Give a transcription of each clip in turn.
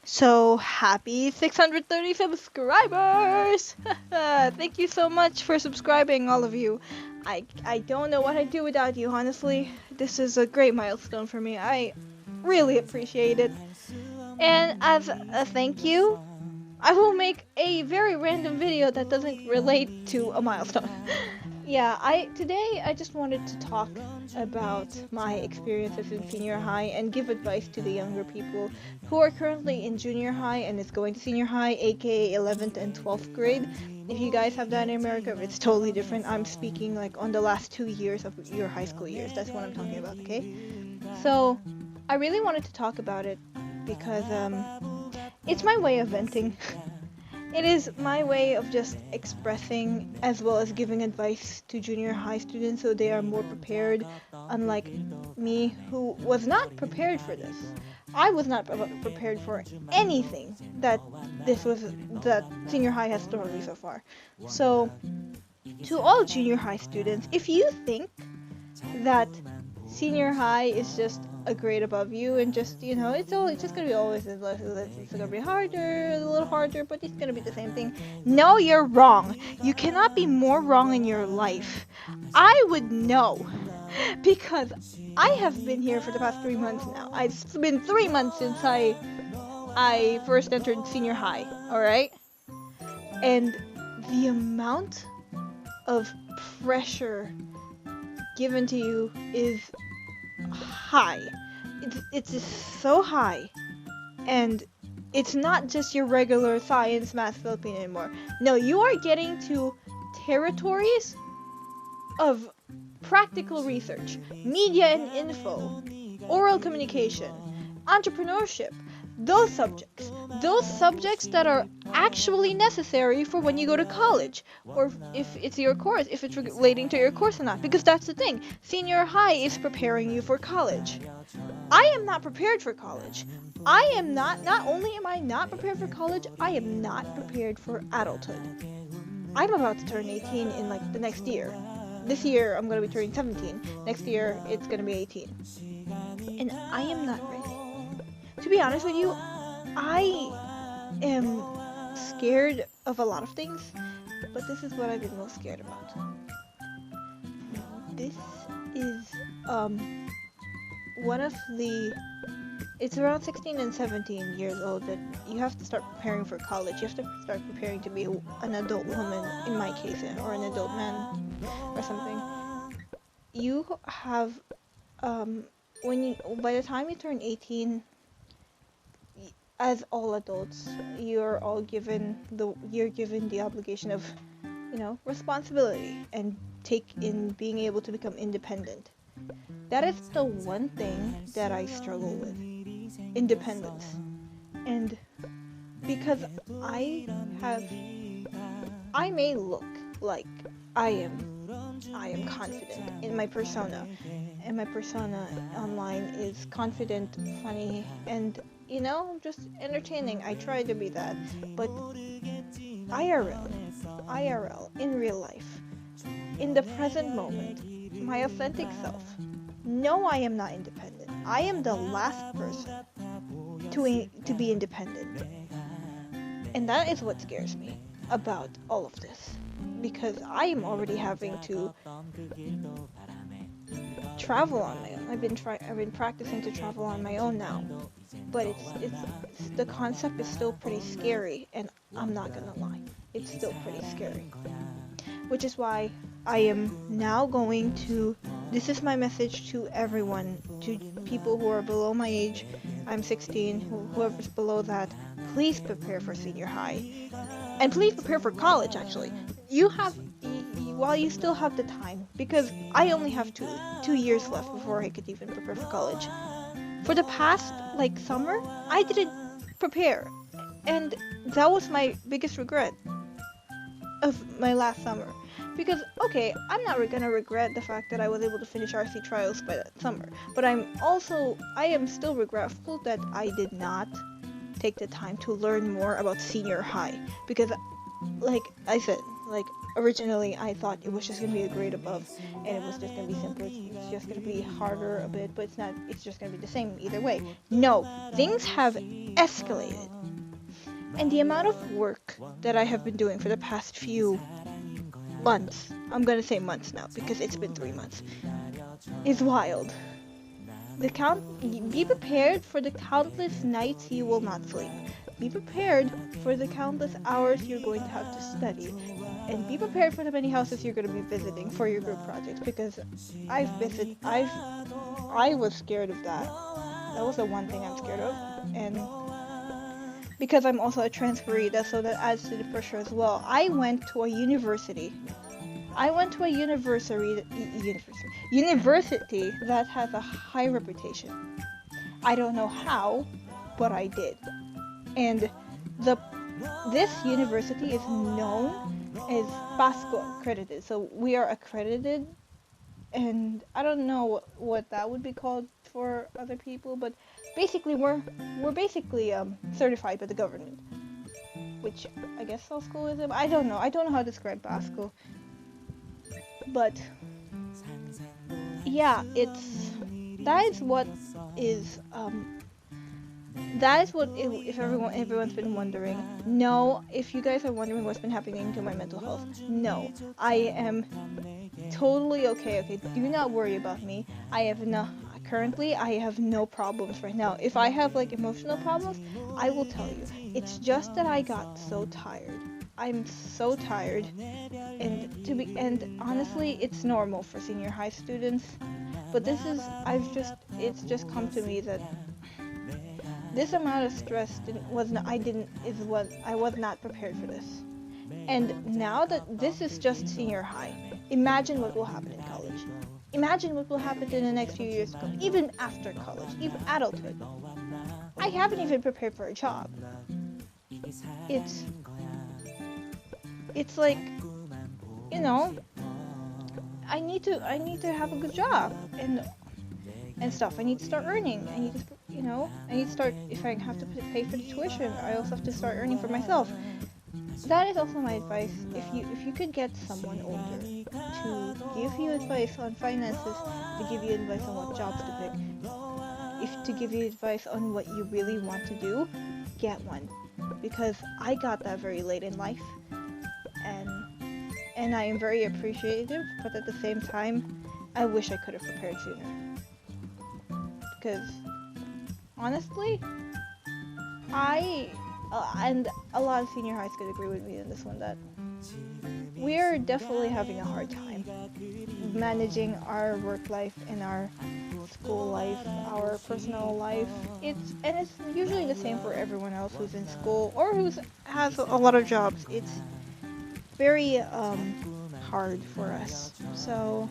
So happy 630 subscribers! Thank you so much for subscribing, all of you. I don't know what I'd do without you, honestly. This is a great milestone for me. I really appreciate it. And as a thank you, I will make a very random video that doesn't relate to a milestone. Yeah, I just wanted to talk about my experiences in senior high and give advice to the younger people who are currently in junior high and is going to senior high, aka 11th and 12th grade. If you guys have that in America, it's totally different. I'm speaking like on the last 2 years of your high school years. That's what I'm talking about, okay? So, I really wanted to talk about it because it's my way of venting. It is my way of just expressing as well as giving advice to junior high students so they are more prepared, unlike me who was not prepared for this. I was not prepared for anything that senior high has thrown me so far. So, to all junior high students, if you think that senior high is just a grade above you and just it's just gonna be always it's gonna be harder, a little harder, but it's gonna be the same thing. No, you're wrong. You cannot be more wrong in your life. I would know because I have been here for the past 3 months now. It's been 3 months since I first entered senior high. All right, and the amount of pressure given to you is high. It's just so high. And it's not just your regular science, math, Philippine anymore. No, you are getting to territories of practical research, media and info, oral communication, entrepreneurship, those subjects that are actually necessary for when you go to college, or if it's your course, if it's relating to your course or not, because that's the thing. Senior high is preparing you for college. I am not prepared for college. Not only am I not prepared for college, I am not prepared for adulthood. I'm about to turn 18 in like the next year. This year I'm going to be turning 17. Next year it's going to be 18. And I am not ready. To be honest with you, I am scared of a lot of things, but this is what I've been most scared about. This is one of the it's around 16 and 17 years old that you have to start preparing for college. You have to start preparing to be an adult woman, in my case, or an adult man or something. You have by the time you turn 18, as all adults, you're given the obligation of, responsibility and being able to become independent. That is the one thing that I struggle with. Independence. And because I may look like I am confident in my persona, and my persona online is confident, funny, and just entertaining. I try to be that, but IRL, in real life, in the present moment, my authentic self, no, I am not independent. I am the last person to be independent. And that is what scares me about all of this. Because I am already having to travel on my own. I've been practicing to travel on my own now. But it's the concept is still pretty scary, and I'm not gonna lie. It's still pretty scary. Which is why I am now going to, this is my message to everyone, to people who are below my age. I'm 16, whoever's below that, please prepare for senior high. And please prepare for college, actually. While you still have the time, because I only have two years left before I could even prepare for college. For the past, summer, I didn't prepare. And that was my biggest regret of my last summer. Because, okay, I'm not gonna regret the fact that I was able to finish RC trials by that summer, but I am still regretful that I did not take the time to learn more about senior high. Because, like I said, Like, originally I thought it was just gonna be a grade above, and it was just gonna be simpler. It's just gonna be harder a bit, but it's not. It's just gonna be the same either way. No, things have escalated, and the amount of work that I have been doing for the past few months, I'm gonna say months now because it's been 3 months, is wild. Be prepared for the countless nights you will not sleep. Be prepared for the countless hours you're going to have to study. And be prepared for the many houses you're going to be visiting for your group projects, because I was scared of that. That was the one thing I'm scared of. And because I'm also a transferee, so that adds to the pressure as well. I went to a university that has a high reputation. I don't know how, but I did. And this university is known as PASCO accredited. So we are accredited, and I don't know what that would be called for other people, but basically we're basically certified by the government, which I guess all school is. I don't know how to describe PASCO. But yeah, that is what if everyone's been wondering. No, if you guys are wondering what's been happening to my mental health, no, I am totally okay. Do not worry about me. Currently I have no problems right now. If I have like emotional problems, I will tell you. It's just that I got so tired. I'm so tired, and honestly, it's normal for senior high students. But it's just come to me that this amount of stress I was not prepared for this. And now that this is just senior high, imagine what will happen in college. Imagine what will happen in the next few years to come, even after college, even adulthood. I haven't even prepared for a job. It's like, you know, I need to have a good job and stuff. I need to start earning. I need to start, if I have to pay for the tuition, I also have to start earning for myself. That is also my advice. If you could get someone older to give you advice on finances, to give you advice on what jobs to pick, to give you advice on what you really want to do, get one. Because I got that very late in life, and I am very appreciative, but at the same time, I wish I could have prepared sooner. Because honestly, and a lot of senior highs could agree with me on this one, that we're definitely having a hard time managing our work life and our school life, our personal life. It's usually the same for everyone else who's in school or has a lot of jobs. It's very hard for us. So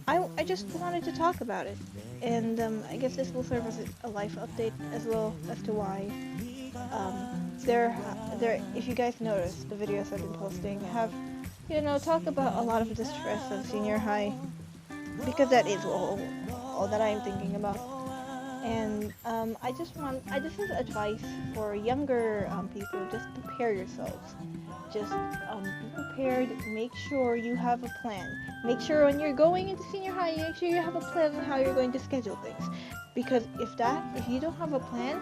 I just wanted to talk about it, and I guess this will serve as a life update as well as to why if you guys notice, the videos I've been posting have, talk about a lot of the stress of senior high, because that is all that I'm thinking about. And this is advice for younger people. Just prepare yourselves. Just be prepared. Make sure you have a plan. Make sure when you're going into senior high, make sure you have a plan on how you're going to schedule things. Because if you don't have a plan,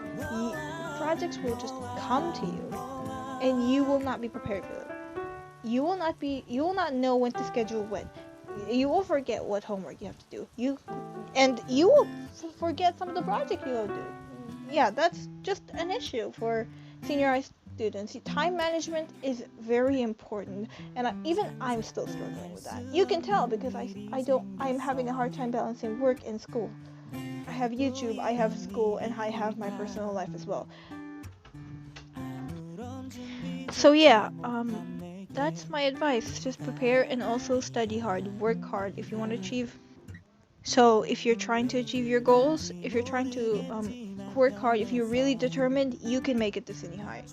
projects will just come to you, and you will not be prepared for them. You will not know when to schedule when. You will forget what homework you have to do. You will forget some of the projects you will do. Yeah, that's just an issue for senior high students. Time management is very important, and I'm still struggling with that. You can tell because I'm having a hard time balancing work and school. I have YouTube, I have school, and I have my personal life as well. So yeah, that's my advice. Just prepare and also study hard. Work hard if you want to achieve. So if you're trying to achieve your goals, if you're trying to work hard, if you're really determined, you can make it to senior high.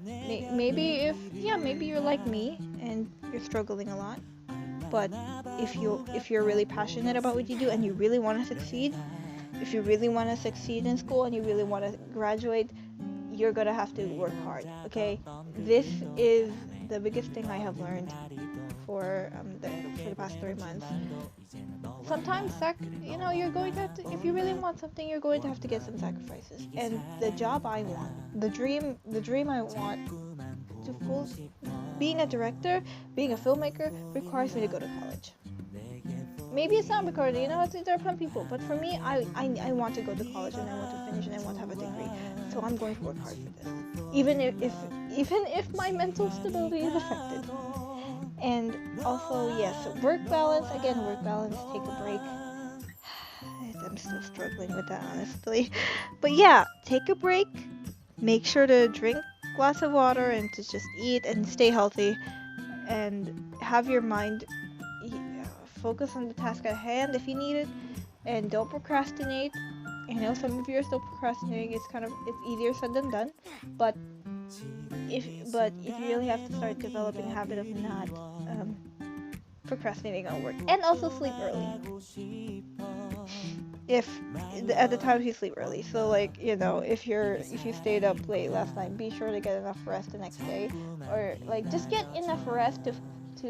Maybe you're like me and you're struggling a lot. But if you're really passionate about what you do and you really want to succeed, if you really want to succeed in school and you really want to graduate, you're gonna have to work hard. Okay, this is the biggest thing I have learned for the past 3 months. Sometimes you're going to have to, if you really want something, you're going to have to get some sacrifices. And the job I want, the dream I want to full, being a director, being a filmmaker requires me to go to college. Maybe it's not recorded, there are some people, but for me, I want to go to college and I want to finish and I want to have a degree. So I'm going to work hard for this, even if my mental stability is affected. And also, yes, work balance, take a break. I'm still struggling with that, honestly. But yeah, take a break, make sure to drink a glass of water and to just eat and stay healthy and have your mind focus on the task at hand if you need it, and don't procrastinate. I know some of you are still procrastinating. It's easier said than done, but you really have to start developing a habit of not procrastinating on work, and also sleep early. If at the times you sleep early, so if you stayed up late last night, be sure to get enough rest the next day, or just get enough rest to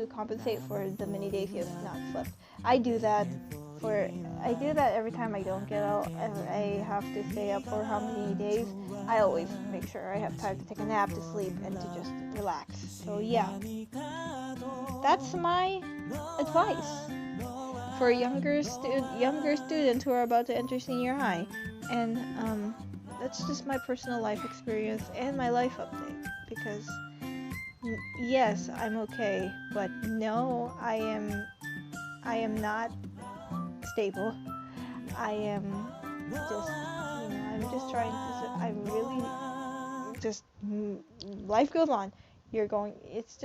compensate for the many days you have not slept. I do that every time I don't get out and I have to stay up for how many days. I always make sure I have time to take a nap, to sleep, and to just relax. So yeah, that's my advice for younger students who are about to enter senior high. And that's just my personal life experience and my life update, because yes, I'm okay, but no, I am not stable. I am just, I'm just trying to, I'm really just, life goes on. That's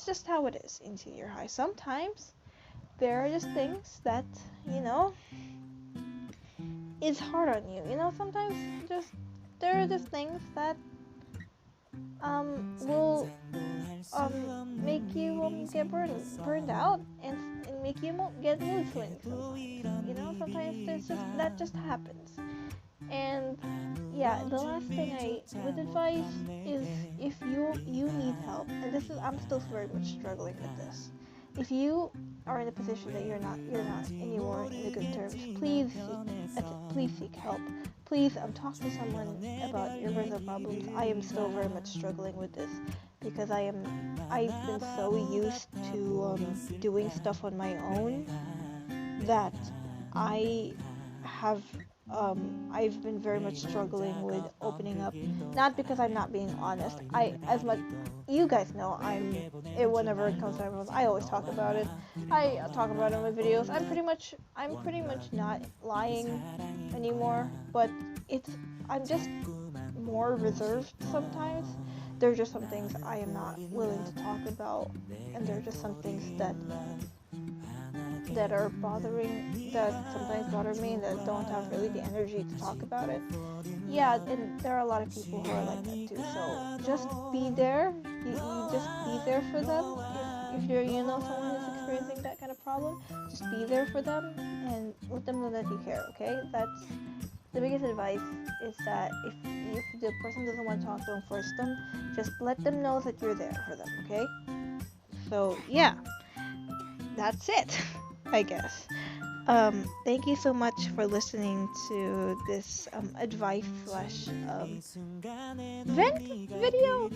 just how it is in senior high. Sometimes there are just things that, it's hard on you. Sometimes there are just things that will make you get burned out and make you get mood swings. Sometimes that just happens. And yeah, the last thing I would advise is, if you need help, and I'm still very much struggling with this. If you are in a position that you're not anymore in the good terms, please seek help. Please talk to someone about your personal problems. I am still very much struggling with this, because I've been so used to doing stuff on my own that I've been very much struggling with opening up. Not because I'm not being honest. You guys know, whenever it comes to everyone, I always talk about it. I talk about it in my videos. I'm pretty much not lying anymore, but I'm just more reserved sometimes. There are just some things I am not willing to talk about, and there are just some things that sometimes bother me, and that don't have really the energy to talk about it. Yeah, and there are a lot of people who are like that too, so just be there. You just be there for them. If someone who's experiencing that kind of problem, just be there for them and let them know that you care, okay? That's the biggest advice, is that if the person doesn't want to talk, don't force them. Just let them know that you're there for them, okay? So yeah, that's it, I guess. Thank you so much for listening to this advice / vent video.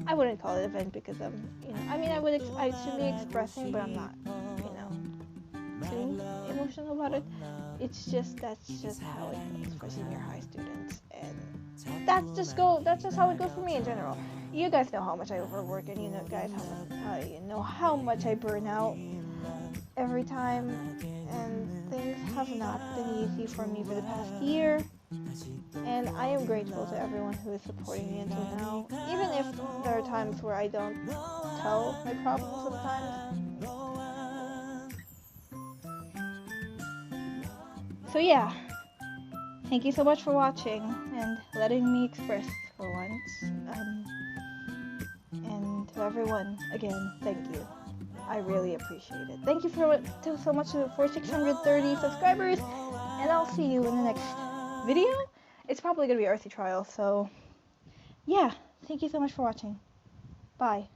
I wouldn't call it a vent, because I should be expressing, but I'm not, too emotional about it. That's just how it goes for senior high students, and that's just how it goes for me in general. You guys know how much I overwork, and how much I burn out every time, and things have not been easy for me for the past year, and I am grateful to everyone who is supporting me until now, even if there are times where I don't tell my problems sometimes. So yeah, thank you so much for watching and letting me express for once, and to everyone, again, thank you. I really appreciate it. Thank you so much for 630 subscribers, and I'll see you in the next video. It's probably going to be Earthy Trial, so yeah, thank you so much for watching. Bye.